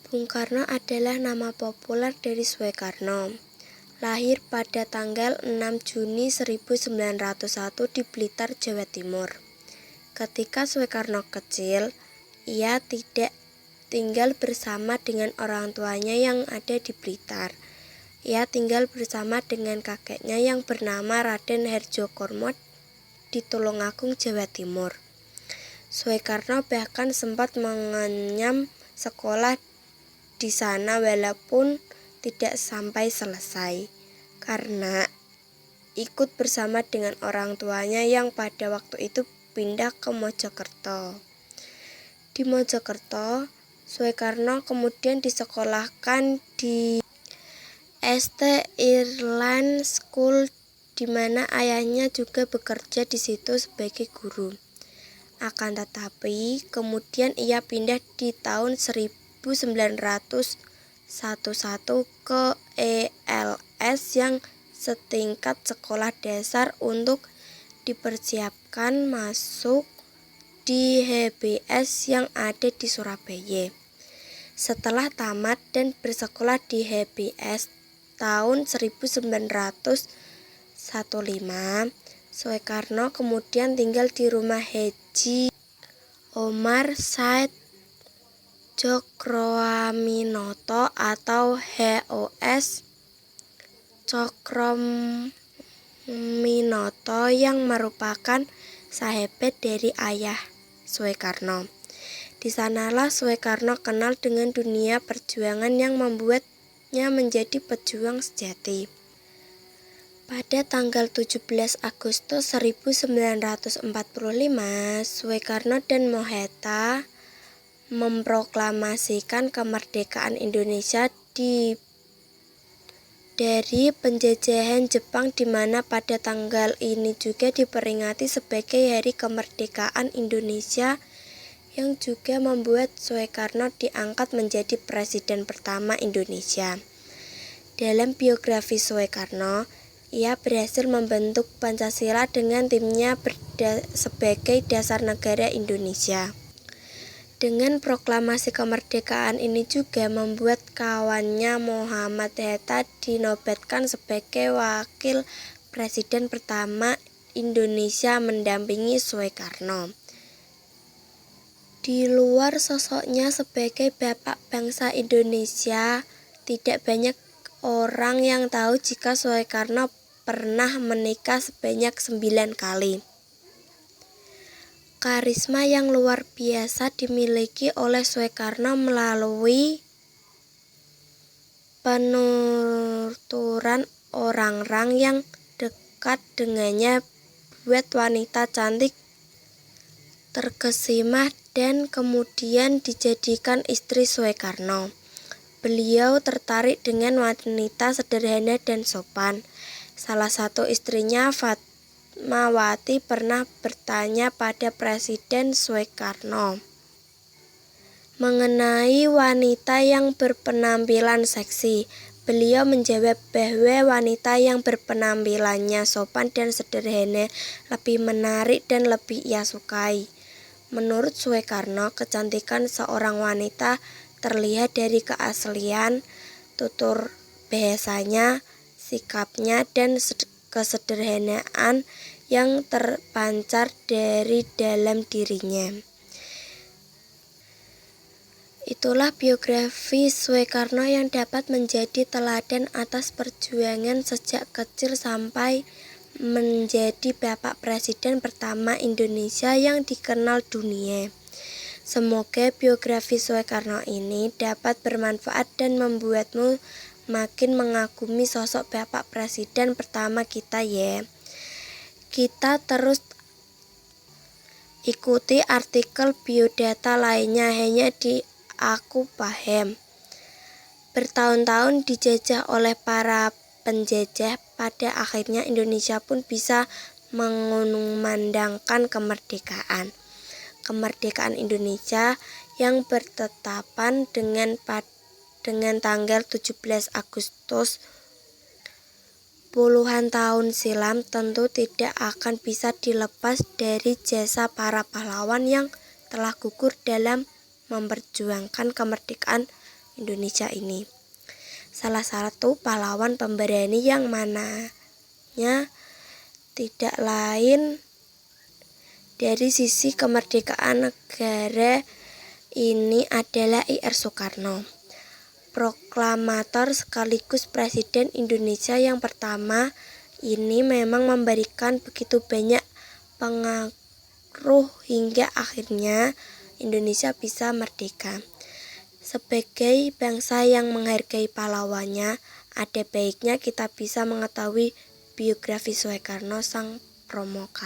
Bung Karno adalah nama populer dari Soekarno. Lahir pada tanggal 6 Juni 1901 di Blitar, Jawa Timur. Ketika Soekarno kecil, ia tidak tinggal bersama dengan orang tuanya yang ada di Blitar. Ia tinggal bersama dengan kakeknya yang bernama Raden Hardjokomo di Tulungagung, Jawa Timur. Soekarno bahkan sempat mengenyam sekolah di sana walaupun tidak sampai selesai karena ikut bersama dengan orang tuanya yang pada waktu itu pindah ke Mojokerto. Di Mojokerto, Soekarno kemudian disekolahkan di St. Ireland School di mana ayahnya juga bekerja di situ sebagai guru. Akan tetapi kemudian ia pindah di tahun 1911 ke ELS yang setingkat sekolah dasar untuk dipersiapkan masuk di HBS yang ada di Surabaya. Setelah tamat dan bersekolah di HBS tahun 1915, Soekarno kemudian tinggal di rumah Haji Omar Said Cokroaminoto atau HOS Cokroaminoto yang merupakan sahabat dari ayah Soekarno. Di sanalah Soekarno kenal dengan dunia perjuangan yang membuatnya menjadi pejuang sejati. Pada tanggal 17 Agustus 1945, Soekarno dan Mohatta memproklamasikan kemerdekaan Indonesia dari penjajahan Jepang, di mana pada tanggal ini juga diperingati sebagai Hari Kemerdekaan Indonesia, yang juga membuat Soekarno diangkat menjadi presiden pertama Indonesia. Dalam biografi Soekarno, ia berhasil membentuk Pancasila dengan timnya sebagai dasar negara Indonesia. Dengan proklamasi kemerdekaan ini juga membuat kawannya Muhammad Hatta dinobatkan sebagai wakil presiden pertama Indonesia mendampingi Soekarno. Di luar sosoknya sebagai bapak bangsa Indonesia, tidak banyak orang yang tahu jika Soekarno pernah menikah sebanyak 9 kali. Karisma yang luar biasa dimiliki oleh Soekarno melalui penuturan orang-orang yang dekat dengannya buat wanita cantik terkesima dan kemudian dijadikan istri Soekarno. Beliau tertarik dengan wanita sederhana dan sopan. Salah satu istrinya, Fatmawati, pernah bertanya pada Presiden Soekarno mengenai wanita yang berpenampilan seksi. Beliau menjawab bahwa wanita yang berpenampilannya sopan dan sederhana lebih menarik dan lebih ia sukai. Menurut Soekarno, kecantikan seorang wanita terlihat dari keaslian tutur bahasanya, sikapnya, dan kesederhanaan yang terpancar dari dalam dirinya. Itulah biografi Soekarno yang dapat menjadi teladan atas perjuangan sejak kecil sampai menjadi bapak presiden pertama Indonesia yang dikenal dunia. Semoga biografi Soekarno ini dapat bermanfaat dan membuatmu makin mengagumi sosok bapak presiden pertama kita ya. Kita terus ikuti artikel biodata lainnya hanya di Aku Paham. Bertahun-tahun dijajah oleh para penjajah, pada akhirnya Indonesia pun bisa mengumandangkan kemerdekaan. Kemerdekaan Indonesia yang bertetapan dengan tanggal 17 Agustus puluhan tahun silam tentu tidak akan bisa dilepas dari jasa para pahlawan yang telah gugur dalam memperjuangkan kemerdekaan Indonesia ini. Salah satu pahlawan pemberani yang mananya tidak lain dari sisi kemerdekaan negara ini adalah I.R. Soekarno, proklamator sekaligus Presiden Indonesia yang pertama. Ini memang memberikan begitu banyak pengaruh hingga akhirnya Indonesia bisa merdeka. Sebagai bangsa yang menghargai pahlawannya, ada baiknya kita bisa mengetahui biografi Soekarno sang promokator.